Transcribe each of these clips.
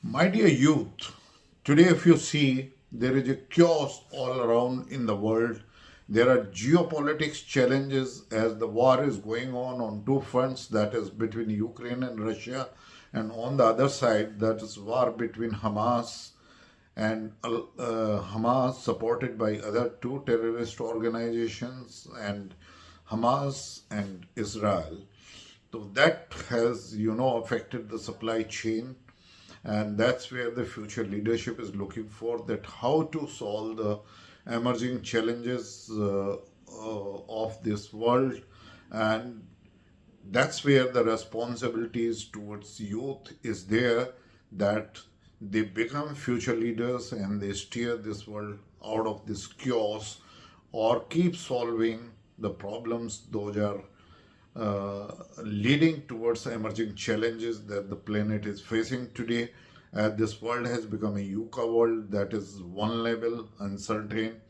My dear youth, today if you see, there is a chaos all around in the world. There are geopolitics challenges as the war is going on two fronts, that is between Ukraine and Russia, and on the other side, that is war between Hamas supported by other two terrorist organizations and Hamas and Israel. So that has, affected the supply chain, and that's where the future leadership is looking for, that how to solve the emerging challenges of this world. And that's where the responsibilities towards youth is there, that they become future leaders and they steer this world out of this chaos or keep solving the problems those are leading towards emerging challenges that the planet is facing today. This world has become a VUCA world, that is vulnerable, uncertain,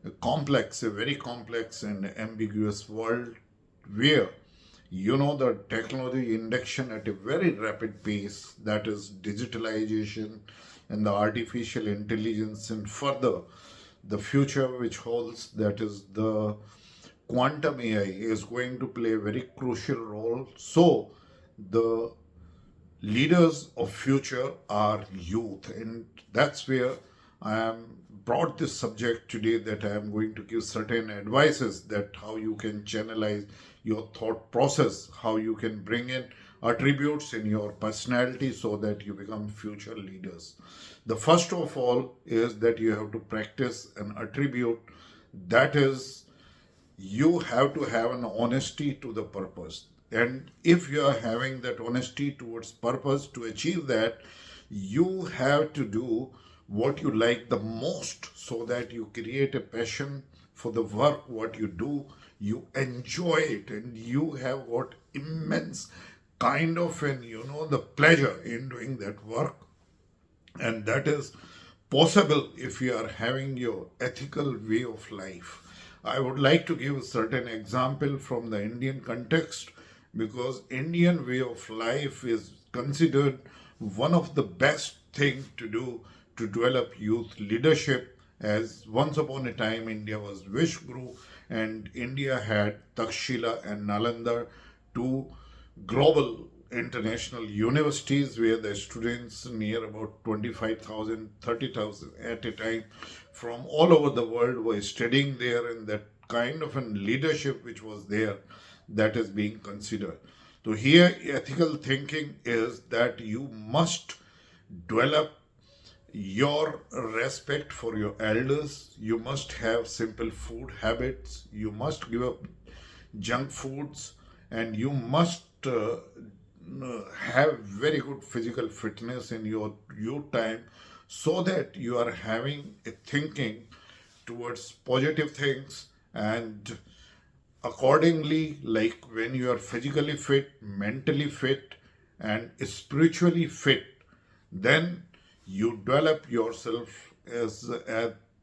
a very complex and ambiguous world where the technology induction at a very rapid pace, that is digitalization and the artificial intelligence, and further the future which holds, that is the quantum AI, is going to play a very crucial role. So the leaders of future are youth, and that's where I am brought this subject today, that I am going to give certain advices that how you can channelize your thought process, how you can bring in attributes in your personality so that you become future leaders. The first of all is that you have to practice an attribute, that is, you have to have an honesty to the purpose. And if you are having that honesty towards purpose, to achieve that, you have to do what you like the most, so that you create a passion for the work what you do, you enjoy it, and you have got immense kind of the pleasure in doing that work. And that is possible if you are having your ethical way of life. I would like to give a certain example from the Indian context, because Indian way of life is considered one of the best thing to do to develop youth leadership. As once upon a time India was Vishguru, and India had Takshila and Nalanda, two global international universities where the students, near about 25,000, 30,000 at a time, from all over the world were studying there, and that kind of a leadership which was there, that is being considered. So here ethical thinking is that you must develop your respect for your elders, you must have simple food habits, you must give up junk foods, and you must have very good physical fitness in your youth time, so that you are having a thinking towards positive things. And accordingly, like when you are physically fit, mentally fit, and spiritually fit, then you develop yourself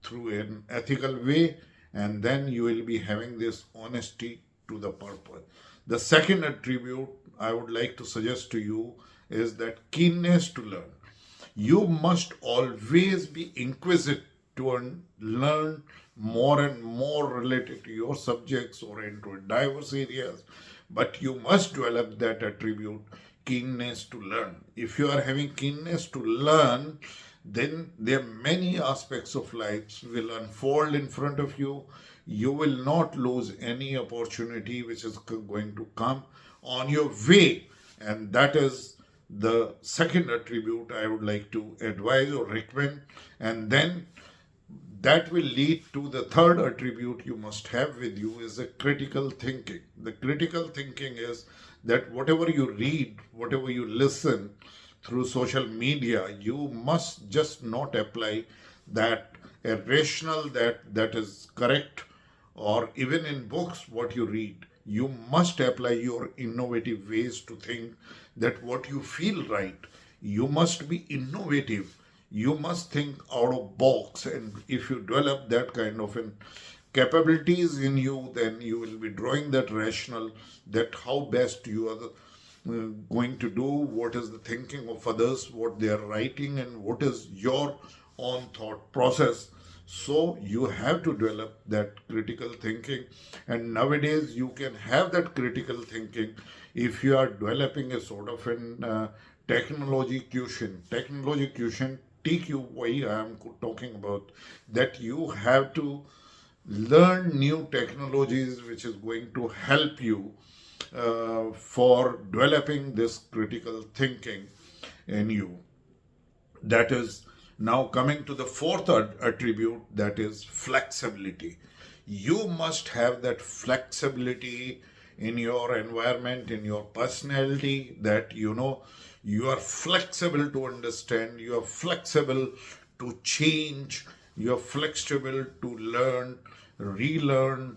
through an ethical way, and then you will be having this honesty to the purpose. The second attribute I would like to suggest to you is that keenness to learn. You must always be inquisitive to learn more and more related to your subjects or into diverse areas, but you must develop that attribute, keenness to learn. If you are having keenness to learn, then there are many aspects of life will unfold in front of you. You will not lose any opportunity which is going to come on your way, and that is the second attribute I would like to advise or recommend. And then that will lead to the third attribute you must have with you, is a critical thinking. The critical thinking is that whatever you read, whatever you listen through social media, you must just not apply that a rational that is correct, or even in books what you read. You must apply your innovative ways to think, that what you feel right. You must be innovative, you must think out of box, and if you develop that kind of an capabilities in you, then you will be drawing that rational, that how best you are going to do, what is the thinking of others, what they are writing, and what is your own thought process. So you have to develop that critical thinking, and nowadays you can have that critical thinking if you are developing a sort of an technology quotient. Technology quotient, TQY, I am talking about, that you have to learn new technologies which is going to help you for developing this critical thinking in you. That is, now coming to the fourth attribute, that is flexibility. You must have that flexibility in your environment, in your personality, that you are flexible to understand, you are flexible to change, you are flexible to learn, relearn,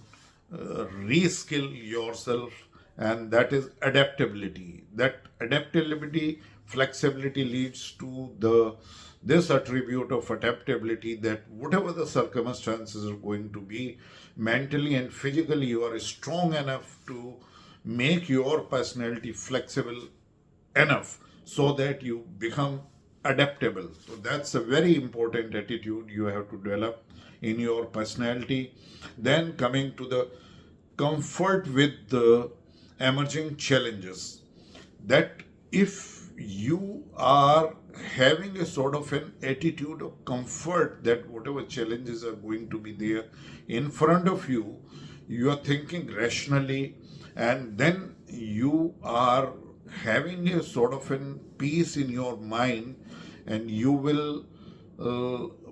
reskill yourself, and that is adaptability. That adaptability, flexibility leads to the this attribute of adaptability, that whatever the circumstances are going to be, mentally and physically you are strong enough to make your personality flexible enough so that you become adaptable. So that's a very important attitude you have to develop in your personality. Then coming to the comfort with the emerging challenges, that if you are having a sort of an attitude of comfort, that whatever challenges are going to be there in front of you, you are thinking rationally, and then you are having a sort of an peace in your mind, and you will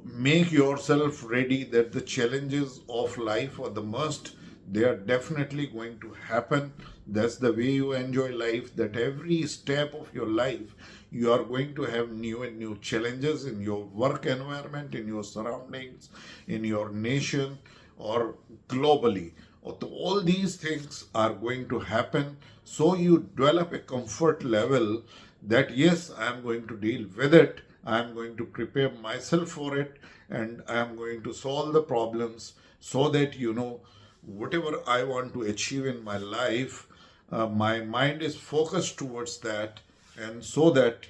make yourself ready that the challenges of life are the must, they are definitely going to happen. That's the way you enjoy life, that every step of your life you are going to have new and new challenges in your work environment, in your surroundings, in your nation, or globally. All these things are going to happen. So you develop a comfort level that yes, I am going to deal with it, I am going to prepare myself for it, and I am going to solve the problems, so that whatever I want to achieve in my life, my mind is focused towards that, and so that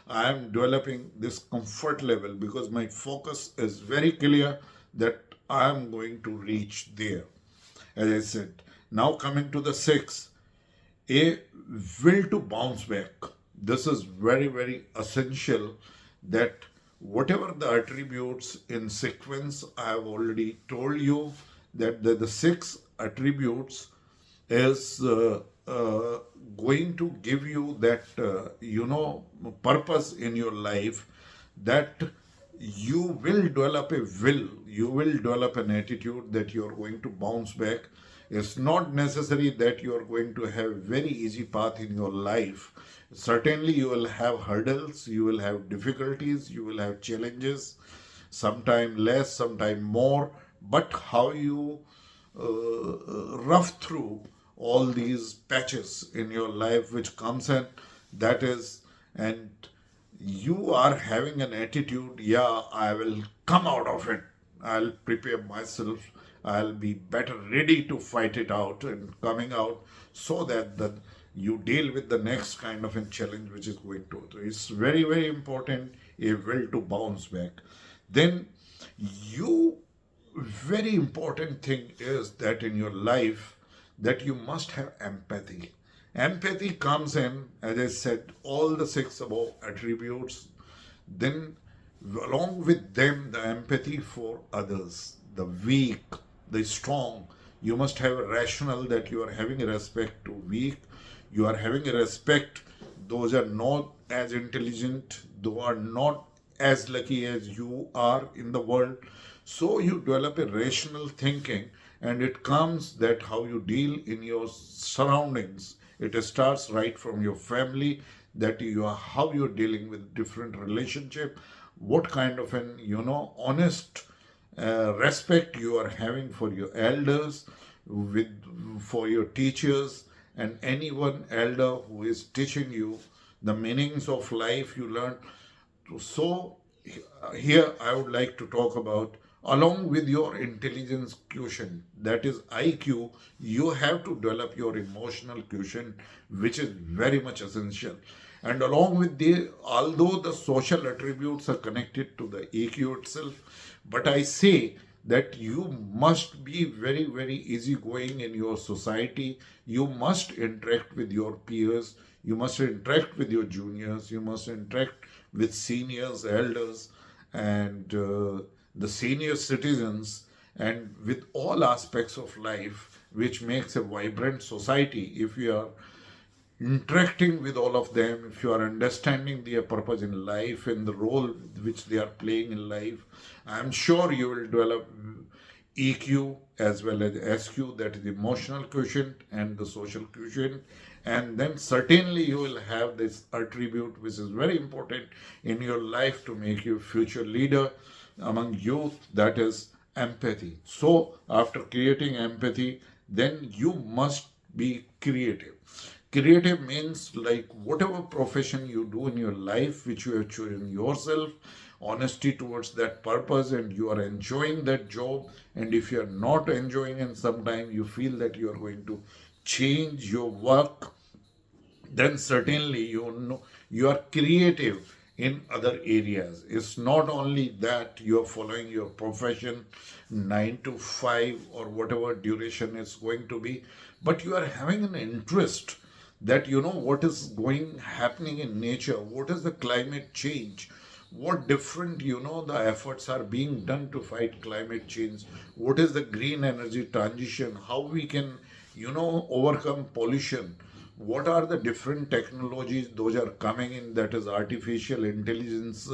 I am developing this comfort level because my focus is very clear that I am going to reach there. As I said, now coming to the sixth, a will to bounce back. This is very, very essential, that whatever the attributes in sequence, I have already told you that the six attributes is going to give you that purpose in your life, that you will develop a will, you will develop an attitude that you are going to bounce back. It's not necessary that you are going to have very easy path in your life. Certainly you will have hurdles, you will have difficulties, you will have challenges, sometime less, sometime more, but how you rough through all these patches in your life which comes in, that is, and you are having an attitude, yeah, I will come out of it, I'll prepare myself, I'll be better ready to fight it out and coming out, so that you deal with the next kind of a challenge which is going to. So it's very, very important, a will to bounce back. Then you, very important thing is that in your life, that you must have empathy. Empathy comes in, as I said, all the six above attributes. Then, along with them, the empathy for others, the weak, the strong. You must have a rational, that you are having a respect to weak. You are having a respect those are not as intelligent, those are not as lucky as you are in the world. So you develop a rational thinking, and it comes that how you deal in your surroundings. It starts right from your family, that you are how you're dealing with different relationship, what kind of an honest respect you are having for your elders, with for your teachers, and anyone elder who is teaching you the meanings of life you learn. So here I would like to talk about along with your intelligence quotient, that is IQ, you have to develop your emotional quotient, which is very much essential. And along with the, although the social attributes are connected to the EQ itself, but I say that you must be very, very easygoing in your society. You must interact with your peers. You must interact with your juniors. You must interact with seniors, elders, and the senior citizens, and with all aspects of life, which makes a vibrant society. If you are interacting with all of them, if you are understanding their purpose in life and the role which they are playing in life, I'm sure you will develop EQ as well as SQ, that is emotional quotient and the social quotient. And then certainly you will have this attribute which is very important in your life to make you future leader among youth, that is empathy. So after creating empathy, then you must be creative. Creative means like whatever profession you do in your life, which you have chosen yourself, honesty towards that purpose, and you are enjoying that job. And if you are not enjoying, and sometime you feel that you are going to change your work, then certainly you know you are creative in other areas. It's not only that you are following your profession 9 to 5 or whatever duration is going to be, but you are having an interest that you know what is going happening in nature, what is the climate change, what different the efforts are being done to fight climate change, what is the green energy transition, how we can overcome pollution, what are the different technologies those are coming in, that is artificial intelligence,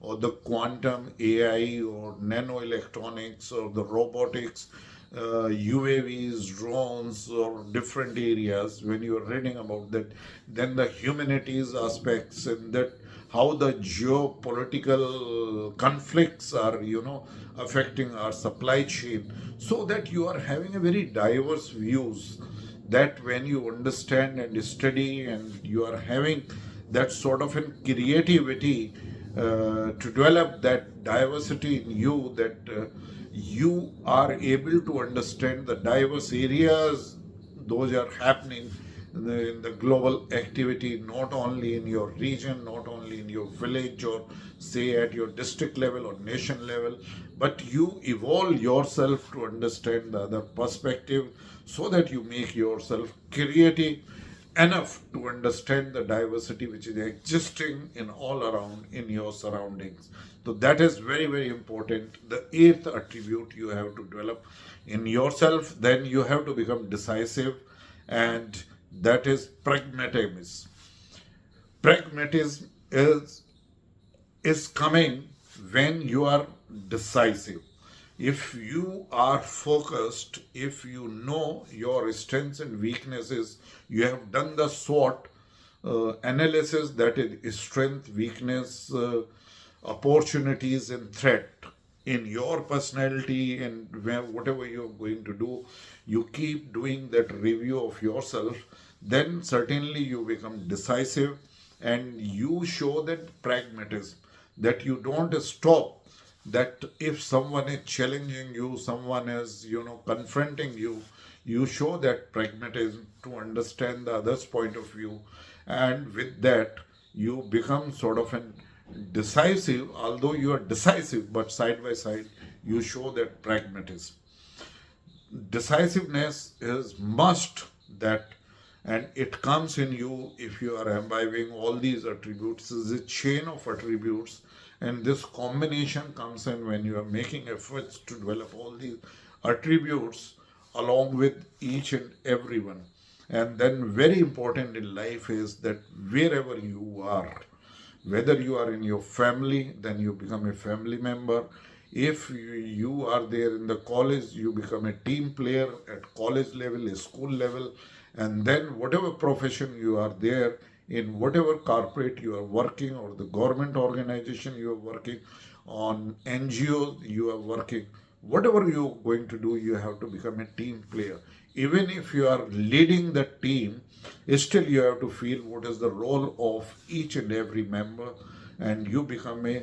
or the quantum AI or nano electronics or the robotics, UAVs, drones, or different areas. When you are reading about that, then the humanities aspects, and that how the geopolitical conflicts are affecting our supply chain, so that you are having a very diverse views, that when you understand and study and you are having that sort of an creativity to develop that diversity in you, that you are able to understand the diverse areas those are happening in the global activity, not only in your region, not only in your village, or say at your district level or nation level, but you evolve yourself to understand the other perspective, so that you make yourself creative enough to understand the diversity which is existing in all around in your surroundings. So that is very, very important. The eighth attribute you have to develop in yourself, then you have to become decisive, and that is pragmatism. Pragmatism is coming when you are decisive. If you are focused, if you know your strengths and weaknesses, you have done the SWOT analysis, that is strength, weakness, opportunities, and threat in your personality, and whatever you're going to do, you keep doing that review of yourself, then certainly you become decisive, and you show that pragmatism, that you don't stop, that if someone is challenging you, someone is confronting you, you show that pragmatism to understand the other's point of view, and with that you become sort of an decisive. Although you are decisive, but side by side you show that pragmatism. Decisiveness is must, that, and it comes in you if you are imbibing all these attributes. Is a chain of attributes, and this combination comes in when you are making efforts to develop all these attributes along with each and everyone. And then very important in life is that wherever you are, whether you are in your family, then you become a family member. If you are there in the college, you become a team player at college level, a school level, and then whatever profession you are there, in whatever corporate you are working, or the government organization you are working, on NGO you are working, whatever you're going to do, you have to become a team player. Even if you are leading the team, still you have to feel what is the role of each and every member, and you become a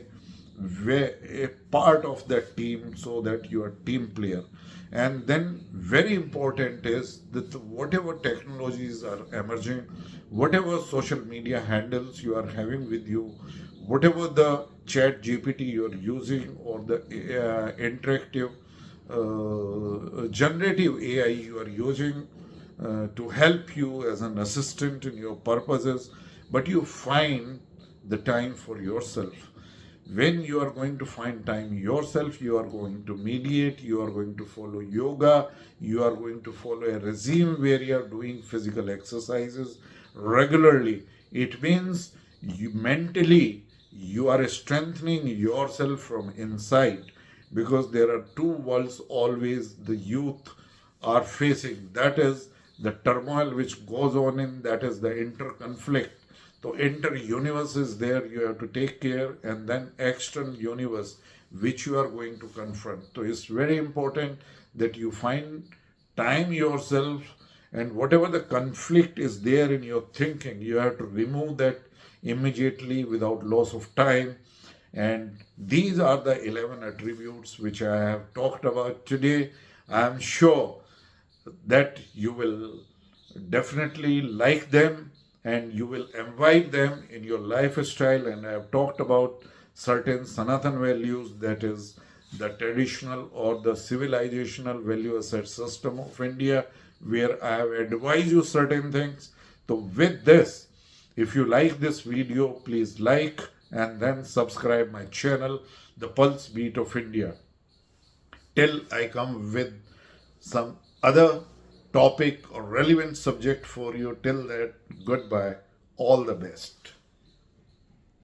a part of that team so that you are team player. And then very important is that whatever technologies are emerging, whatever social media handles you are having with you, whatever the chat GPT you are using, or the interactive generative AI you are using to help you as an assistant in your purposes, but you find the time for yourself. When you are going to find time yourself, you are going to mediate, you are going to follow yoga, you are going to follow a regime where you are doing physical exercises regularly. It means you mentally you are strengthening yourself from inside, because there are two worlds always the youth are facing. That is the turmoil which goes on in, that is the inter-conflict. So inter-universe is there, you have to take care, and then external universe which you are going to confront. So it's very important that you find time yourself, and whatever the conflict is there in your thinking, you have to remove that immediately without loss of time. And these are the 11 attributes which I have talked about today. I am sure that you will definitely like them and you will imbibe them in your lifestyle. And I have talked about certain Sanatan values, that is the traditional or the civilizational value asset system of India, where I have advised you certain things. So, with this, if you like this video, please like and then subscribe my channel, The Pulse Beat of India. Till I come with some other topic or relevant subject for you, till that, goodbye. All the best.